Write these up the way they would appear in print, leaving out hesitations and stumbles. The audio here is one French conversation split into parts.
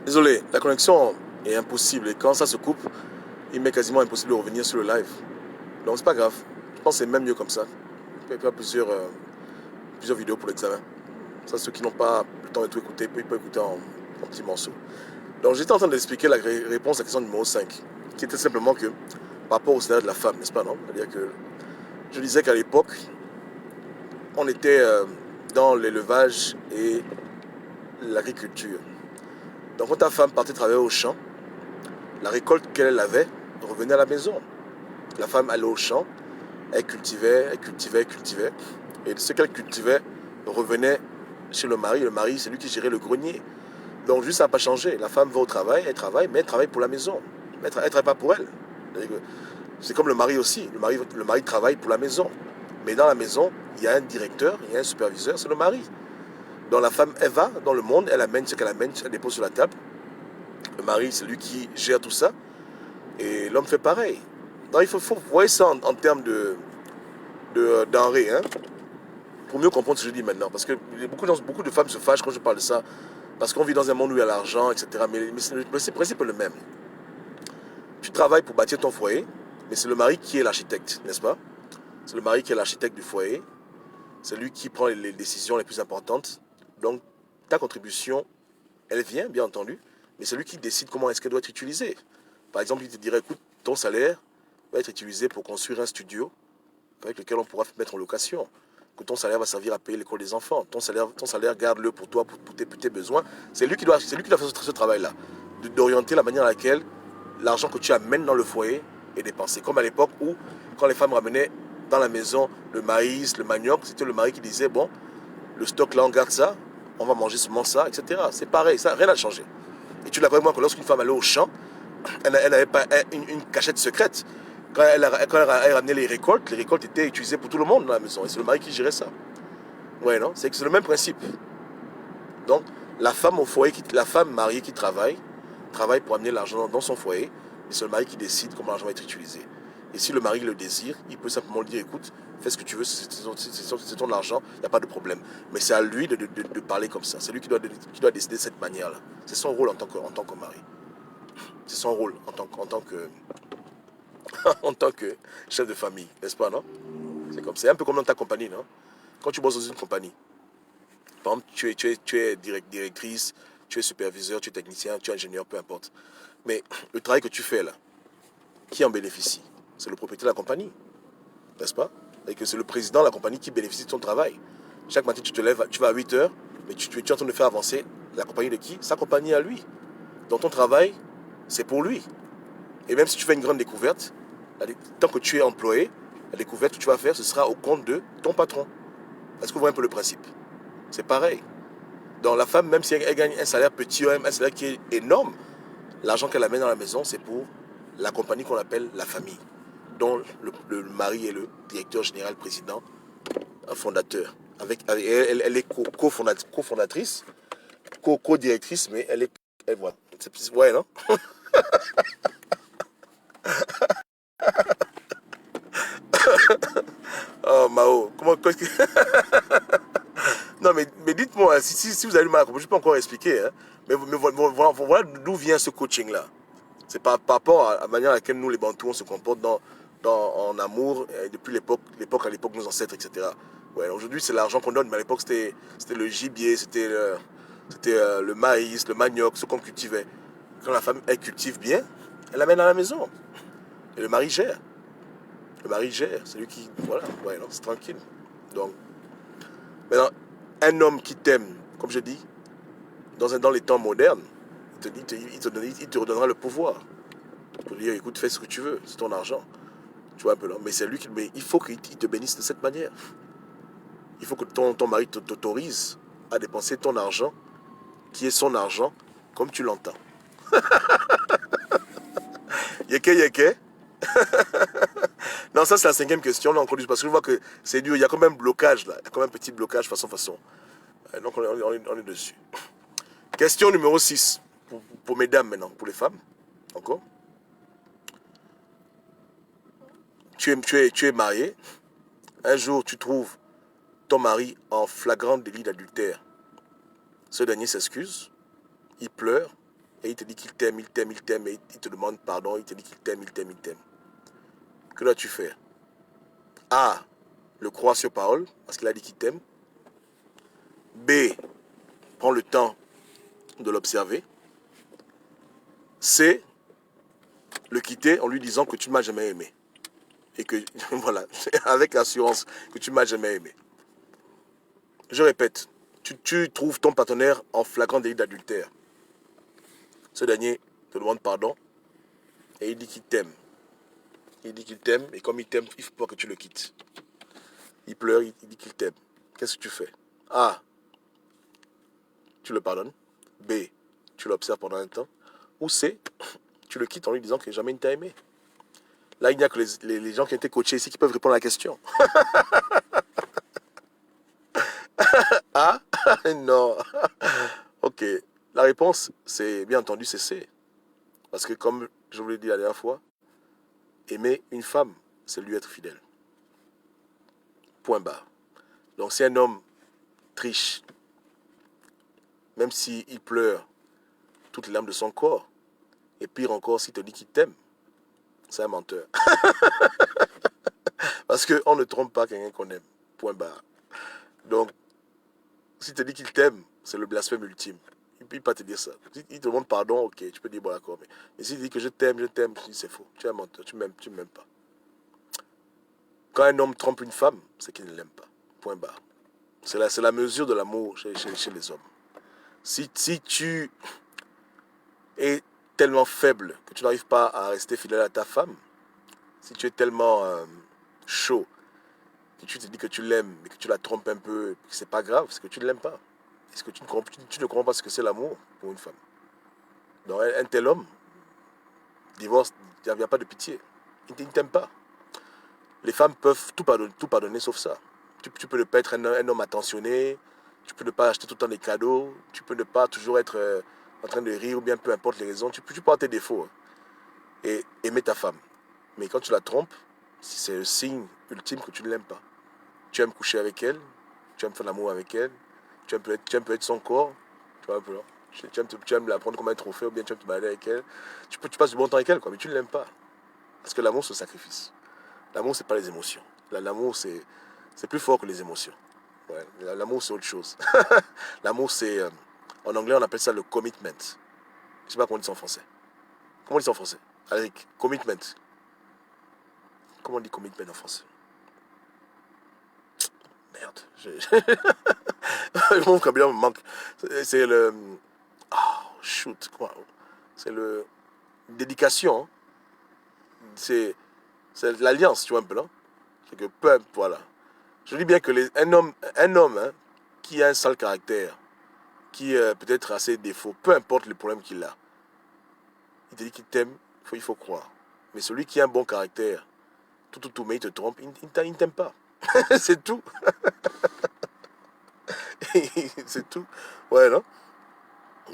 Désolé, la connexion est impossible et quand ça se coupe, il m'est quasiment impossible de revenir sur le live. Donc c'est pas grave. Je pense que c'est même mieux comme ça. Je peux faire plusieurs vidéos pour l'examen. Ça, ceux qui n'ont pas le temps de tout écouter, ils peuvent écouter en petits morceaux. Donc j'étais en train d'expliquer la réponse à la question numéro 5, qui était simplement que par rapport au salaire de la femme, n'est-ce pas, non? C'est-à-dire que je disais qu'à l'époque, on était dans l'élevage et l'agriculture. Donc quand ta femme partait travailler au champ, la récolte qu'elle avait revenait à la maison. La femme allait au champ, elle cultivait, elle cultivait, elle cultivait. Et ce qu'elle cultivait revenait chez le mari. Le mari, c'est lui qui gérait le grenier. Donc juste ça n'a pas changé. La femme va au travail, mais elle travaille pour la maison. Elle ne travaille pas pour elle. C'est comme le mari aussi. Le mari travaille pour la maison. Mais dans la maison, il y a un directeur, il y a un superviseur, c'est le mari. Donc la femme, elle va dans le monde, elle amène ce qu'elle amène, elle dépose sur la table. Le mari, c'est lui qui gère tout ça. Et l'homme fait pareil. Donc il faut voir ça en termes de denrées, hein, pour mieux comprendre ce que je dis maintenant. Parce que beaucoup de femmes se fâchent quand je parle de ça. Parce qu'on vit dans un monde où il y a l'argent, etc. Mais le principe est le même. Tu travailles pour bâtir ton foyer, mais c'est le mari qui est l'architecte, n'est-ce pas? C'est le mari qui est l'architecte du foyer. C'est lui qui prend les décisions les plus importantes. Donc, ta contribution, elle vient, bien entendu, mais c'est lui qui décide comment est-ce qu'elle doit être utilisée. Par exemple, il te dirait, écoute, ton salaire va être utilisé pour construire un studio avec lequel on pourra mettre en location. Que ton salaire va servir à payer l'école des enfants. Ton salaire garde-le pour toi, pour tes besoins. C'est lui qui doit faire ce travail-là. D'orienter la manière à laquelle l'argent que tu amènes dans le foyer est dépensé. Comme à l'époque où, quand les femmes ramenaient dans la maison le maïs, le manioc, c'était le mari qui disait, bon, le stock là, on garde ça, on va manger seulement ça, etc. C'est pareil, ça, rien n'a changé. Et tu l'as avec moi que lorsqu'une femme allait au champ, elle n'avait pas une cachette secrète. Quand elle ramenait les récoltes étaient utilisées pour tout le monde dans la maison. Et c'est le mari qui gérait ça. Ouais, non? C'est le même principe. Donc, la femme au foyer, la femme mariée qui travaille pour amener l'argent dans son foyer. Et c'est le mari qui décide comment l'argent va être utilisé. Et si le mari le désire, il peut simplement lui dire, écoute, fais ce que tu veux, c'est ton argent, il n'y a pas de problème. Mais c'est à lui de parler comme ça. C'est lui qui doit décider de cette manière-là. C'est son rôle en tant que mari. C'est son rôle en tant que chef de famille, n'est-ce pas, non? C'est un peu comme dans ta compagnie, non? Quand tu bosses dans une compagnie, par exemple, tu es directrice, tu es superviseur, tu es technicien, tu es ingénieur, peu importe. Mais le travail que tu fais là, qui en bénéficie? C'est le propriétaire de la compagnie, n'est-ce pas? Et que c'est le président de la compagnie qui bénéficie de ton travail. Chaque matin, tu te lèves, tu vas à 8 heures, mais tu es en train de faire avancer la compagnie de qui? Sa compagnie à lui. Donc ton travail, c'est pour lui. Et même si tu fais une grande découverte, tant que tu es employé, la découverte que tu vas faire, ce sera au compte de ton patron. Est-ce que vous voyez un peu le principe? C'est pareil. Donc la femme, même si elle gagne un salaire petit ou un salaire qui est énorme, l'argent qu'elle amène dans la maison, c'est pour la compagnie qu'on appelle la famille, dont le mari est le directeur général, président, fondateur. Elle est cofondatrice, co-directrice, mais elle voilà. Ouais, non? Oh, Mao, non, mais dites-moi, si vous avez du mal à comprendre, je peux encore expliquer, hein, mais voilà d'où vient ce coaching-là. C'est par rapport à la manière à laquelle nous, les Bantous, on se comporte en amour, depuis l'époque de nos ancêtres, etc. Ouais, aujourd'hui, c'est l'argent qu'on donne, mais à l'époque, c'était le gibier, c'était le maïs, le manioc, ce qu'on cultivait. Quand la femme, elle cultive bien, elle l'amène à la maison. Et le mari gère. Le mari gère. C'est lui qui. Voilà, ouais, non, c'est tranquille. Donc, maintenant, un homme qui t'aime, comme je dis, dans les temps modernes, il te redonnera le pouvoir. Pour dire, écoute, fais ce que tu veux, c'est ton argent. Tu vois un peu là. Mais c'est lui qui. Mais il faut qu'il te bénisse de cette manière. Il faut que ton mari t'autorise à dépenser ton argent, qui est son argent, comme tu l'entends. Yeke, yeke. Non, ça c'est la cinquième question. Là, encore parce que je vois que c'est dur. Il y a quand même un blocage là. Il y a quand même un petit blocage façon. Donc on est dessus. Question numéro 6. Pour mesdames maintenant, pour les femmes. Encore. Tu es marié. Un jour, tu trouves ton mari en flagrant délit d'adultère. Ce dernier s'excuse. Il pleure. et il te dit qu'il t'aime, et il te demande pardon, il te dit qu'il t'aime, que dois-tu faire? A, le croire sur parole, parce qu'il a dit qu'il t'aime. B, prends le temps de l'observer. C, le quitter en lui disant que tu ne m'as jamais aimé. Et que, voilà, avec l'assurance que tu ne m'as jamais aimé. Je répète, tu trouves ton partenaire en flagrant délit d'adultère. Ce dernier te demande pardon et il dit qu'il t'aime. Il dit qu'il t'aime et comme il t'aime, il ne faut pas que tu le quittes. Il pleure, il dit qu'il t'aime. Qu'est-ce que tu fais? A, tu le pardonnes. B, tu l'observes pendant un temps. Ou C, tu le quittes en lui disant que jamais il ne t'a aimé. Là, il n'y a que les gens qui ont été coachés ici qui peuvent répondre à la question. Ah, non. Ok. La réponse, c'est bien entendu, c'est C. Parce que comme je vous l'ai dit la dernière fois, aimer une femme, c'est lui être fidèle. Point barre. Donc si un homme triche, même s'il pleure toutes les larmes de son corps, et pire encore s'il te dit qu'il t'aime, c'est un menteur. Parce qu'on ne trompe pas quelqu'un qu'on aime. Point barre. Donc, s'il te dit qu'il t'aime, c'est le blasphème ultime. Il ne peut pas te dire ça. Il te demande pardon, ok, tu peux dire bon d'accord. Mais s'il dit que je t'aime, c'est faux. Tu es un menteur, tu ne m'aimes pas. Quand un homme trompe une femme, c'est qu'il ne l'aime pas. Point barre. C'est la mesure de l'amour chez les hommes. Si tu es tellement faible que tu n'arrives pas à rester fidèle à ta femme, si tu es tellement chaud que tu te dis que tu l'aimes mais que tu la trompes un peu, c'est pas grave, c'est que tu ne l'aimes pas. Est-ce que tu ne comprends pas ce que c'est l'amour pour une femme? Donc un tel homme, divorce, il n'y a pas de pitié. Il ne t'aime pas. Les femmes peuvent tout pardonner sauf ça. Tu peux ne pas être un homme attentionné, tu peux ne pas acheter tout le temps des cadeaux, tu peux ne pas toujours être en train de rire ou bien peu importe les raisons, tu peux avoir tes défauts hein, et aimer ta femme. Mais quand tu la trompes, c'est le signe ultime que tu ne l'aimes pas. Tu aimes coucher avec elle, tu aimes faire l'amour avec elle, tu aimes peut être son corps, tu vois un peu là. Tu aimes la prendre comme un trophée ou bien tu aimes te balader avec elle. Tu passes du bon temps avec elle, quoi, mais tu ne l'aimes pas. Parce que l'amour, c'est le sacrifice. L'amour, c'est pas les émotions. L'amour, c'est plus fort que les émotions. Ouais, l'amour, c'est autre chose. L'amour, c'est... en anglais, on appelle ça le commitment. Je sais pas comment on dit ça en français. Comment on dit ça en français? Avec commitment. Comment on dit commitment en français? Merde. Mon vocabulaire me manque. C'est le... Oh, shoot. C'est le... Dédication. Hein. C'est l'alliance, tu vois un peu, non? C'est que peu, voilà. Je dis bien que un homme hein, qui a un sale caractère, qui peut-être a ses défauts, peu importe le problème qu'il a, il te dit qu'il t'aime, il faut croire. Mais celui qui a un bon caractère, mais il te trompe, il ne t'aime pas. C'est tout. C'est tout. Ouais, non?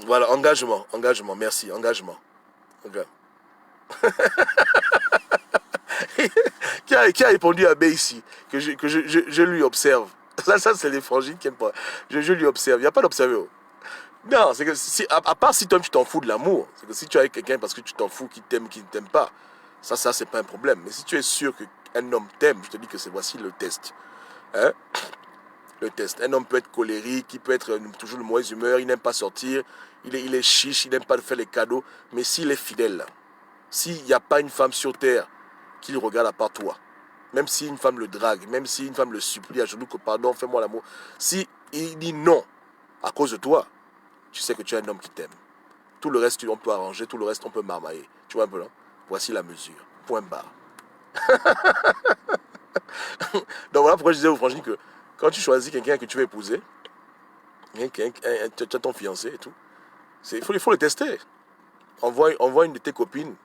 Voilà, engagement, merci, engagement. Okay. Qui a répondu à B ici, que je lui observe. Ça c'est les frangines qui n'aiment pas. Je lui observe. Il n'y a pas d'observer. Oh. Non, c'est que à part si toi tu t'en fous de l'amour, c'est que si tu es avec quelqu'un parce que tu t'en fous, qui t'aime, qui ne t'aime pas, ça c'est pas un problème. Mais si tu es sûr qu'un homme t'aime, je te dis que voici le test. Hein? Le test. Un homme peut être colérique, il peut être toujours de mauvaise humeur, il n'aime pas sortir, il est chiche, il n'aime pas faire les cadeaux. Mais s'il est fidèle, s'il n'y a pas une femme sur terre qui le regarde à part toi, même si une femme le drague, même si une femme le supplie à genoux que pardon, fais-moi l'amour, si il dit non à cause de toi, tu sais que tu es un homme qui t'aime. Tout le reste, on peut arranger, tout le reste, on peut marmailler. Tu vois un peu là? Voici la mesure. Point barre. Donc voilà pourquoi je disais aux frangines que quand tu choisis quelqu'un que tu veux épouser, tu as ton fiancé et tout, il faut le tester. Envoie une de tes copines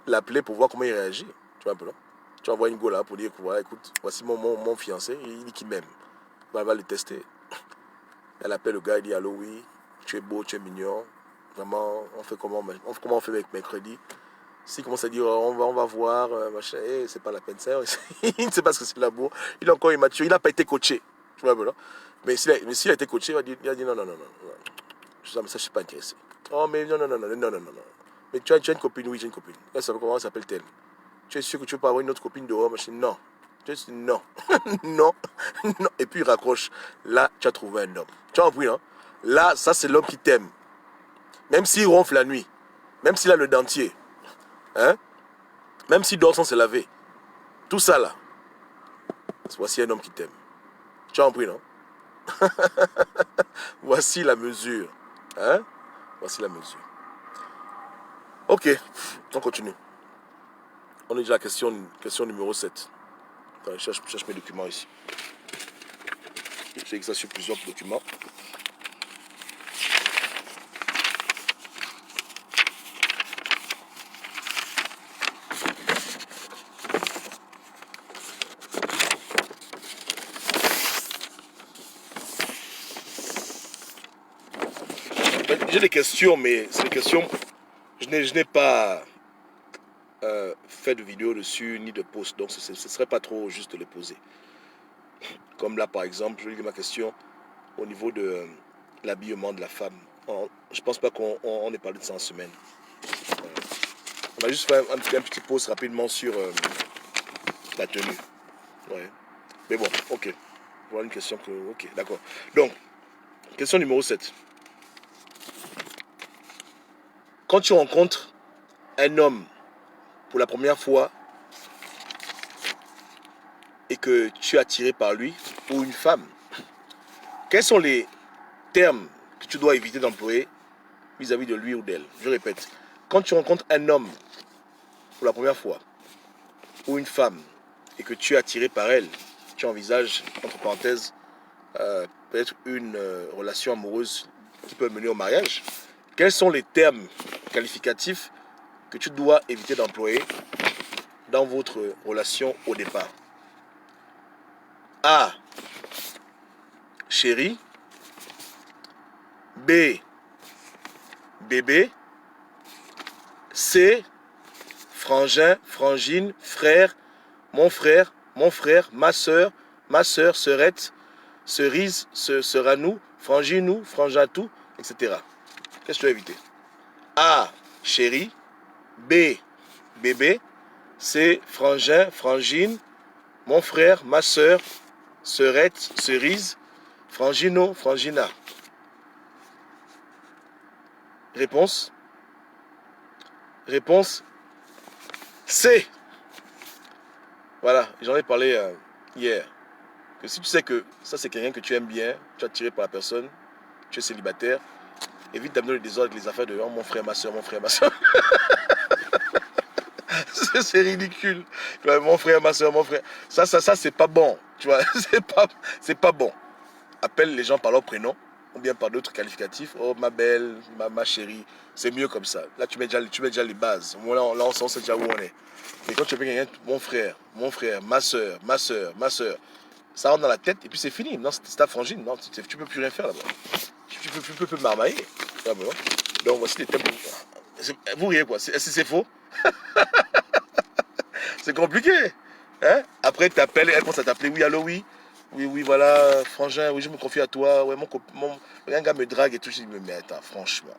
l'appeler pour voir comment il réagit. Tu vois un peu là? Tu envoies une go là pour dire que voilà, écoute, voici mon fiancé, il dit qu'il m'aime. Elle va le tester. Elle appelle le gars, il dit allô, oui, tu es beau, tu es mignon. Vraiment, on fait comment on fait avec mercredi. S'il commence à dire on va voir, machin, c'est pas la peine, ça. Il ne sait pas ce que c'est l'amour. Il est encore immature, il n'a pas été coaché. Tu vois, voilà. Mais s'il a été coaché, il va dire non, non, non, non. tout ça, mais ça, je ne suis pas intéressé. Oh, mais non, non, non, non, non, non, non, non. Mais tu as une copine, oui, j'ai une copine. Elle s'appelle comment elle s'appelle-t-elle? Tu es sûr que tu veux pas avoir une autre copine dehors, machin? Non. Tu dis non. Non. Non. Et puis il raccroche. Là, tu as trouvé un homme. Tu as compris, hein? Là, ça, c'est l'homme qui t'aime. Même s'il ronfle la nuit. Même s'il a le dentier. Hein? Même s'il dort sans se laver. Tout ça, là. Voici un homme qui t'aime. Tu as compris, non? Voici la mesure. Hein? Voici la mesure. Ok. On continue. On est déjà à la question numéro 7. Attends, je cherche mes documents ici. J'ai exercé plusieurs documents. J'ai des questions, mais c'est des questions. Je n'ai pas fait de vidéo dessus ni de post, donc ce ne serait pas trop juste de les poser. Comme là, par exemple, je vais lire ma question au niveau de l'habillement de la femme. Je pense pas qu'on ait parlé de ça en semaine. On va juste faire un petit post rapidement sur la tenue. Ouais. Mais bon, ok. Voilà une question que... Ok, d'accord. Donc, question numéro 7. Quand tu rencontres un homme pour la première fois et que tu es attiré par lui, ou une femme, quels sont les termes que tu dois éviter d'employer vis-à-vis de lui ou d'elle? Je répète, quand tu rencontres un homme pour la première fois, ou une femme, et que tu es attiré par elle, tu envisages, entre parenthèses, peut-être une relation amoureuse qui peut mener au mariage, quels sont les termes qualificatifs que tu dois éviter d'employer dans votre relation au départ? A. Chérie. B. Bébé. C. Frangin, frangine, frère, mon frère, ma soeur, sœurette, cerise, sera nous, frangin tout, etc. Qu'est-ce que tu dois éviter? A. Chérie. B. Bébé. C. Frangin, frangine, mon frère, ma soeur, sœurette, cerise, frangino, frangina. Réponse? Réponse C. Voilà, j'en ai parlé hier. Que si tu sais que ça c'est quelqu'un que tu aimes bien, tu es attiré par la personne, tu es célibataire, évite d'amener le désordre avec les affaires de oh, mon frère, ma soeur, mon frère, ma soeur. C'est ridicule. Mon frère, ma soeur, mon frère. Ça c'est pas bon. Tu vois, c'est pas bon. Appelle les gens par leur prénom ou bien par d'autres qualificatifs. Oh, ma belle, ma chérie. C'est mieux comme ça. Là, tu mets déjà les bases. Là, on sait déjà où on est. Mais quand tu appelles quelqu'un, mon frère, ma soeur, ça rentre dans la tête et puis c'est fini. Non, c'est ta frangine. Non, tu peux plus rien faire là-bas. Tu peux plus marmailler. Donc, voici les thèmes. Vous riez quoi? Est-ce que c'est faux? C'est compliqué. Hein? Après, tu t'appelles, elle commence à t'appeler. Oui, allô, oui. Oui, oui, voilà, frangin, oui, je me confie à toi. Ouais, un gars me drague et tout. Je dis, mais attends, franchement.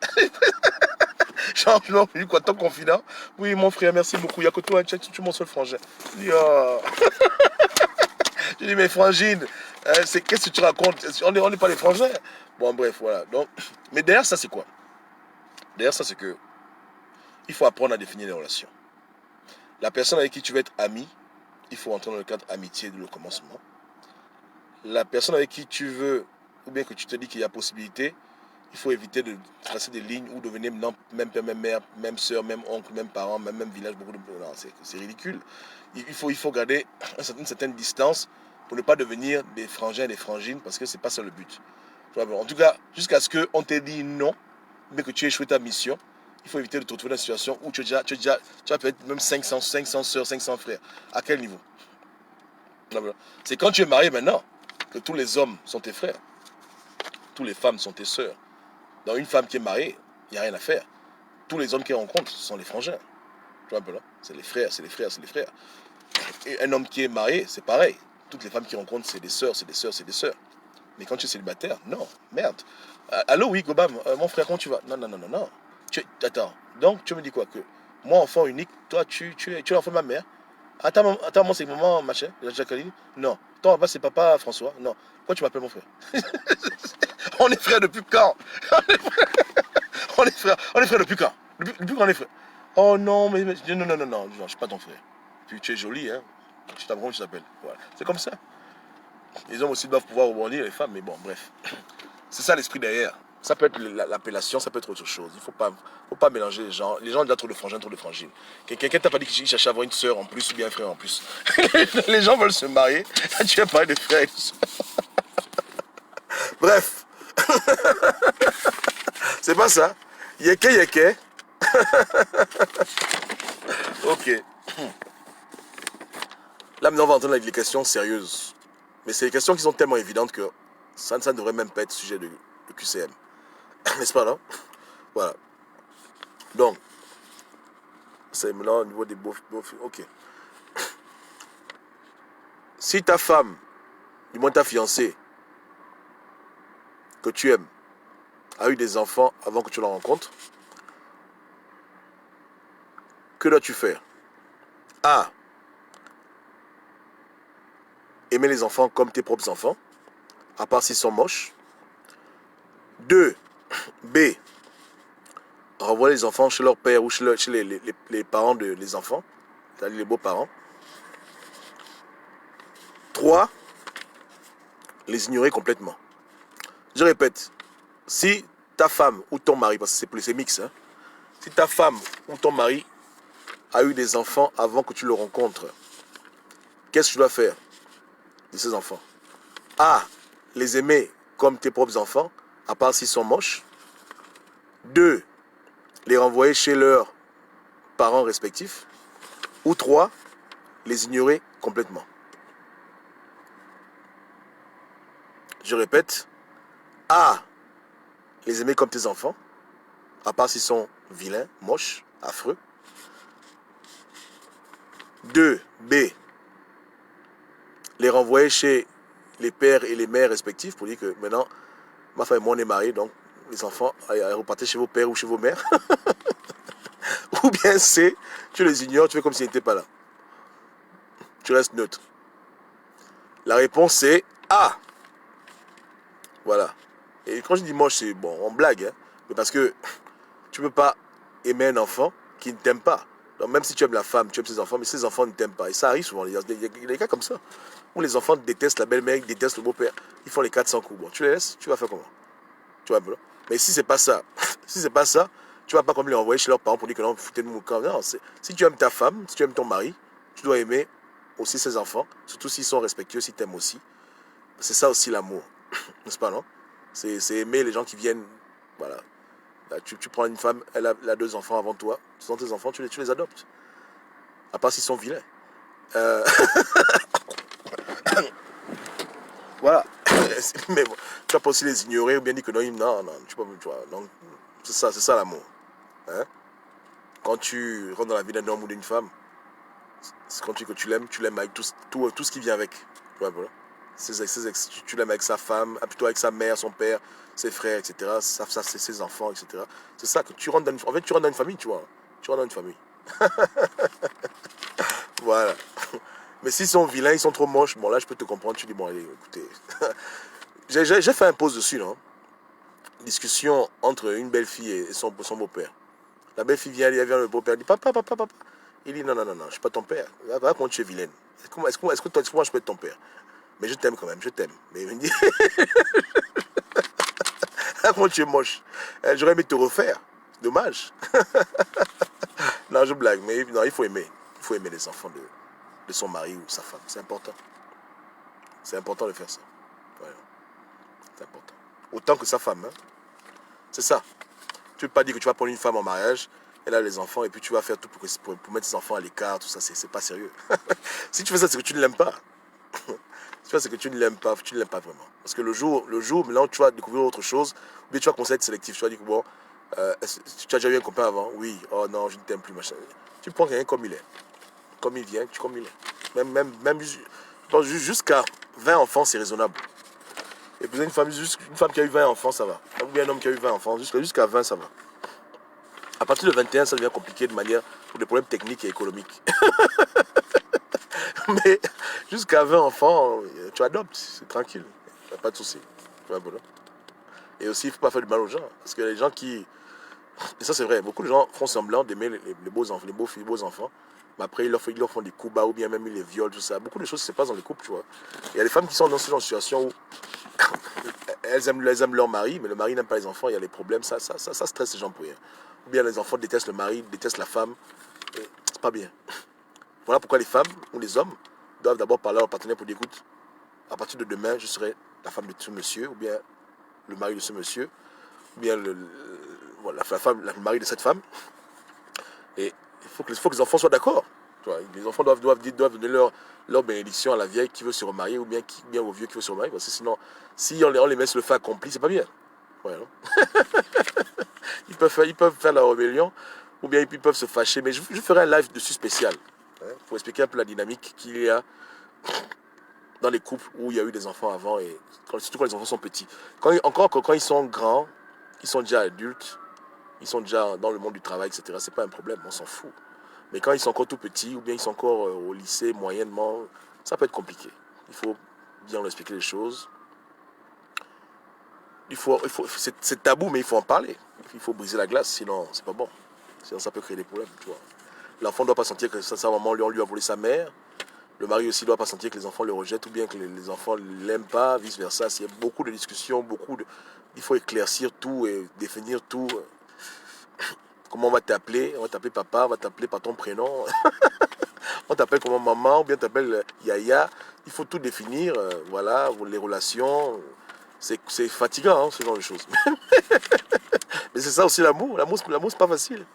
Champion, lui, quoi, ton confident? Oui, mon frère, merci beaucoup. Il n'y a que toi, tu es mon seul frangin. Je dis, oh. Je dis, mais frangine, qu'est-ce que tu racontes? On n'est pas les frangins. Bon, bref, voilà. Donc, mais derrière ça, c'est quoi? Derrière ça, c'est que il faut apprendre à définir les relations. La personne avec qui tu veux être ami, il faut entrer dans le cadre amitié dès le commencement. La personne avec qui tu veux, ou bien que tu te dis qu'il y a possibilité, il faut éviter de tracer des lignes ou devenir même père, même mère, même soeur, même oncle, même parent, même village, beaucoup de... Non, c'est ridicule. Il faut garder une certaine distance pour ne pas devenir des frangins et des frangines, parce que c'est pas ça le but. En tout cas, jusqu'à ce qu'on t'ait dit non, mais que tu aies échoué ta mission, il faut éviter de te retrouver dans une situation où tu as peut-être même 500 soeurs, 500 frères. À quel niveau? C'est quand tu es marié maintenant que tous les hommes sont tes frères, toutes les femmes sont tes sœurs. Dans une femme qui est mariée, il n'y a rien à faire. Tous les hommes qu'elle rencontre sont les frangins. Tu vois un peu là? C'est les frères, c'est les frères, c'est les frères. Et un homme qui est marié, c'est pareil. Toutes les femmes qu'il rencontre, c'est des sœurs, c'est des sœurs, c'est des sœurs. Mais quand tu es célibataire, non, merde. Allô, oui, Gobam, mon frère, comment tu vas? Non, non, non, non, non. Attends, donc tu me dis quoi? Que moi, enfant unique, toi, tu es l'enfant de ma mère? Attends, moi, c'est maman, machin, Jacqueline? Non. Toi, papa, c'est papa, François? Non. Pourquoi tu m'appelles mon frère? On est frères depuis quand? On est frères depuis quand? Depuis quand on est frères? Oh non, non, non, non, non, je suis pas ton frère. Puis tu es joli, hein? Je t'apprends comment tu t'appelles. Voilà. C'est comme ça. Les hommes aussi doivent pouvoir rebondir, les femmes, mais bon, bref. C'est ça l'esprit derrière. Ça peut être l'appellation, ça peut être autre chose. Il ne faut pas mélanger les gens. Les gens ont déjà trop de frangins, trop de frangines. Quelqu'un t'a pas dit qu'il cherchait à avoir une soeur en plus ou bien un frère en plus. Les gens veulent se marier. Tu vas parler de frères et de soeurs. Bref. C'est pas ça. Yeke yeke. Ok. Là maintenant on va entendre des questions sérieuses. Mais c'est des questions qui sont tellement évidentes que ça ne devrait même pas être sujet de QCM. N'est-ce pas, non? Voilà. Donc, c'est maintenant au niveau des beaux. Ok. Si ta femme, du moins ta fiancée, que tu aimes, a eu des enfants avant que tu la rencontres, que dois-tu faire? A. Aimer les enfants comme tes propres enfants, à part s'ils sont moches. 2. B. Renvoyer les enfants chez leur père ou chez les parents des enfants, c'est-à-dire les beaux-parents. 3. Les ignorer complètement. Je répète, si ta femme ou ton mari, parce que c'est mix, hein, si ta femme ou ton mari a eu des enfants avant que tu le rencontres, qu'est-ce que tu dois faire de ces enfants? A. Les aimer comme tes propres enfants, à part s'ils sont moches. 2. Les renvoyer chez leurs parents respectifs. Ou 3. Les ignorer complètement. Je répète, A. Les aimer comme tes enfants, à part s'ils sont vilains, moches, affreux. 2. B. Les renvoyer chez les pères et les mères respectifs pour dire que maintenant, ma femme et moi on est mariés, donc les enfants, allez repartir chez vos pères ou chez vos mères. Ou bien C. Tu les ignores, tu fais comme s'ils n'étaient pas là. Tu restes neutre. La réponse est A. Voilà. Et quand je dis moche, c'est bon, on blague, hein, mais parce que tu ne peux pas aimer un enfant qui ne t'aime pas. Donc même si tu aimes la femme, tu aimes ses enfants, mais ses enfants ne t'aiment pas. Et ça arrive souvent. Il y a des cas comme ça, où les enfants détestent la belle-mère, ils détestent le beau-père. Ils font les 400 coups. Bon, tu les laisses, tu vas faire comment? Tu vois un peu là. Mais si c'est pas ça, si c'est pas ça, tu vas pas comme les envoyer chez leurs parents pour dire que non, foutez de mon camp. Non, si tu aimes ta femme, si tu aimes ton mari, tu dois aimer aussi ses enfants, surtout s'ils sont respectueux, s'ils t'aiment aussi. C'est ça aussi l'amour, n'est-ce pas, non? C'est aimer les gens qui viennent, voilà. Là, tu prends une femme, elle a 2 enfants avant toi, ce sont tes enfants, tu les adoptes. À part s'ils sont vilains. Voilà. Mais bon, tu vas pas aussi les ignorer ou bien dire que non, non, tu peux, tu vois. Donc, c'est ça l'amour. Hein? Quand tu rentres dans la vie d'un homme ou d'une femme, c'est quand tu l'aimes avec tout ce qui vient avec. Ouais, voilà. Tu l'aimes avec sa femme, plutôt avec sa mère, son père, ses frères, etc. Ça c'est ses enfants, etc. C'est ça que tu rentres dans en fait, tu rentres dans une famille, tu vois. Tu rentres dans une famille. Voilà. Mais s'ils sont vilains, ils sont trop moches, bon là je peux te comprendre, tu dis bon allez, écoutez. J'ai fait un pause dessus, non? Discussion entre une belle fille et son beau-père. La belle fille vient le beau-père dit papa, papa, papa. Il dit non, non, non, non, je suis pas ton père. Regarde comment tu es vilaine. Est-ce que moi je peux être ton père? Mais je t'aime quand même, je t'aime. Mais il me dit regarde comment tu es moche. J'aurais aimé te refaire. Dommage. Non, je blague, mais non, il faut aimer. Il faut aimer les enfants de son mari ou sa femme. C'est important. C'est important de faire ça. Voilà. C'est important. Autant que sa femme. Hein. C'est ça. Tu ne peux pas dire que tu vas prendre une femme en mariage, elle a les enfants, et puis tu vas faire tout pour mettre ses enfants à l'écart, tout ça, c'est pas sérieux. Si tu fais ça, c'est que tu ne l'aimes pas. Si tu fais ça, c'est que tu ne l'aimes pas, tu ne l'aimes pas vraiment. Parce que le jour, maintenant, tu vas découvrir autre chose, ou bien tu vas commencer à être sélectif. Tu vas dire que bon, tu as déjà eu un copain avant? Oui. Oh non, je ne t'aime plus, machin. Tu prends quelqu'un comme il est. Comme il vient, comme il est. Même jusqu'à 20 enfants, c'est raisonnable. Épouser une femme qui a eu 20 enfants, ça va. Ou bien un homme qui a eu 20 enfants, jusqu'à 20, ça va. À partir de 21, ça devient compliqué de manière pour des problèmes techniques et économiques. Mais jusqu'à 20 enfants, tu adoptes, c'est tranquille. Il n'y a pas de souci. Et aussi, il ne faut pas faire du mal aux gens. Parce que les gens qui... Et ça, c'est vrai, beaucoup de gens font semblant d'aimer les beaux enfants, les beaux filles, les beaux enfants. Mais après, ils leur font des coups bas ou bien même ils les violent, tout ça. Beaucoup de choses se passent dans les couples, tu vois. Il y a des femmes qui sont dans ce genre de situation où elles aiment leur mari, mais le mari n'aime pas les enfants, il y a des problèmes, ça stresse les gens pour rien. Ou bien les enfants détestent le mari, détestent la femme. C'est pas bien. Voilà pourquoi les femmes ou les hommes doivent d'abord parler à leur partenaire pour dire écoute, à partir de demain, je serai la femme de ce monsieur, ou bien le mari de ce monsieur, ou bien voilà, le mari de cette femme. Et il faut que les enfants soient d'accord. Les enfants doivent donner leur bénédiction à la vieille qui veut se remarier ou bien au vieux qui veut se remarier. Parce que sinon, si on les met sur le fait accompli, c'est pas bien. Ouais, non. Ils peuvent faire la rébellion ou bien ils peuvent se fâcher. Mais je ferai un live dessus spécial pour expliquer un peu la dynamique qu'il y a dans les couples où il y a eu des enfants avant, et surtout quand les enfants sont petits. Quand ils sont grands, ils sont déjà adultes, ils sont déjà dans le monde du travail, etc. C'est pas un problème, on s'en fout. Mais quand ils sont encore tout petits, ou bien ils sont encore au lycée moyennement, ça peut être compliqué. Il faut bien leur expliquer les choses. C'est tabou, mais il faut en parler. Il faut briser la glace, sinon c'est pas bon. Sinon ça peut créer des problèmes, tu vois. L'enfant ne doit pas sentir que sa maman lui a volé sa mère. Le mari aussi ne doit pas sentir que les enfants le rejettent ou bien que les enfants ne l'aiment pas, vice-versa. Il y a beaucoup de discussions, il faut éclaircir tout et définir tout. Comment on va t'appeler? On va t'appeler papa, on va t'appeler par ton prénom. On t'appelle comment maman ou bien t'appelles Yaya. Il faut tout définir. Voilà, les relations. C'est fatigant, hein, ce genre de choses. Mais c'est ça aussi l'amour. L'amour, c'est pas facile.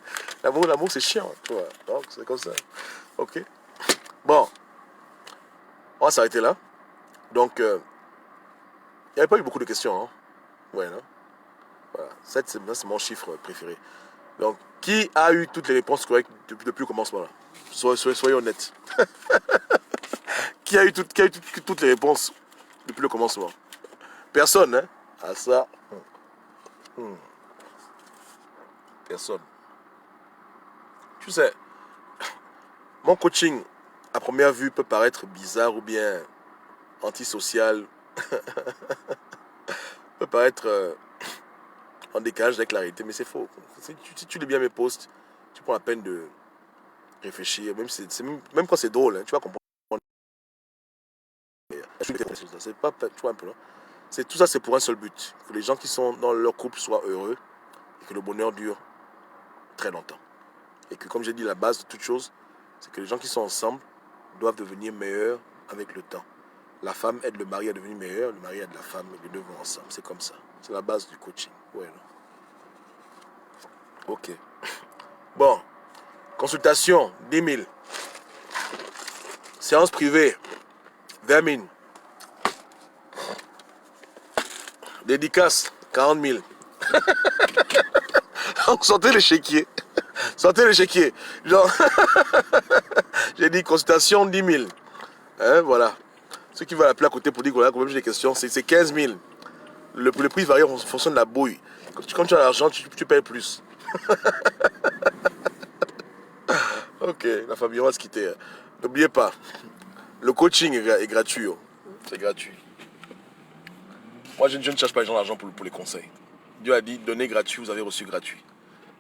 L'amour, c'est chiant. Tu vois. Donc, c'est comme ça. Ok. Bon, on va s'arrêter là. Donc, il n'y avait pas eu beaucoup de questions. Hein. Ouais, non? Voilà. 7, c'est mon chiffre préféré. Donc, qui a eu toutes les réponses correctes depuis le commencement là? Soyez honnêtes. Qui a eu toutes les réponses depuis le commencement? Personne, hein? Ah ça, personne. Tu sais, mon coaching, à première vue, peut paraître bizarre ou bien antisocial, peut paraître en décalage avec la réalité, mais c'est faux. Si tu lis bien mes posts, tu prends la peine de réfléchir, même quand c'est drôle, hein, tu vas comprendre. C'est pas, tu vois un peu, non? Tout ça, c'est pour un seul but, que les gens qui sont dans leur couple soient heureux et que le bonheur dure très longtemps. Et que, comme j'ai dit, la base de toute chose, c'est que les gens qui sont ensemble doivent devenir meilleurs avec le temps. La femme aide le mari à devenir meilleur, le mari aide la femme, et les deux vont ensemble. C'est comme ça. C'est la base du coaching. Ouais, non? Ok. Bon, consultation, 10 000. Séance privée, 20 000. Dédicace, 40 000. Sortez les chéquiers. Sortez les chéquiers. Genre, j'ai dit consultation, 10 000. Hein, voilà. Ceux qui veulent appeler à côté pour dire voilà, combien j'ai des questions, c'est 15 000. Le prix varie en fonction de la bouille. Quand tu as l'argent, tu payes plus. Ok, la famille, on va se quitter. N'oubliez pas, le coaching est gratuit. Oh. C'est gratuit. Moi, je ne cherche pas les gens l'argent pour les conseils. Dieu a dit, donnez gratuit, vous avez reçu gratuit.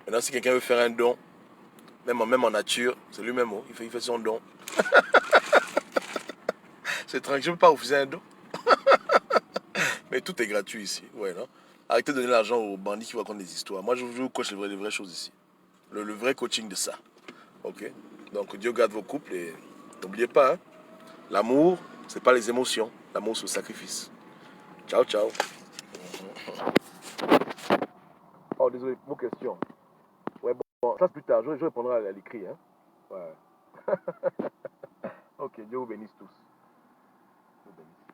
Maintenant, si quelqu'un veut faire un don, même en nature, c'est lui-même, oh, il fait son don. C'est tranquille, je ne peux pas refuser un don. Mais tout est gratuit ici, ouais, non? Arrêtez de donner l'argent aux bandits qui vous racontent des histoires. Moi, je vous coach les vraies choses ici. Le vrai coaching de ça. Ok? Donc, Dieu garde vos couples et n'oubliez pas, hein, l'amour, c'est pas les émotions. L'amour, c'est le sacrifice. Ciao, ciao. Oh, désolé, vos questions. Ouais, bon, ça c'est plus tard. Je répondrai à l'écrit. Hein. Ouais. Ok, Dieu vous bénisse tous. Dieu vous bénisse.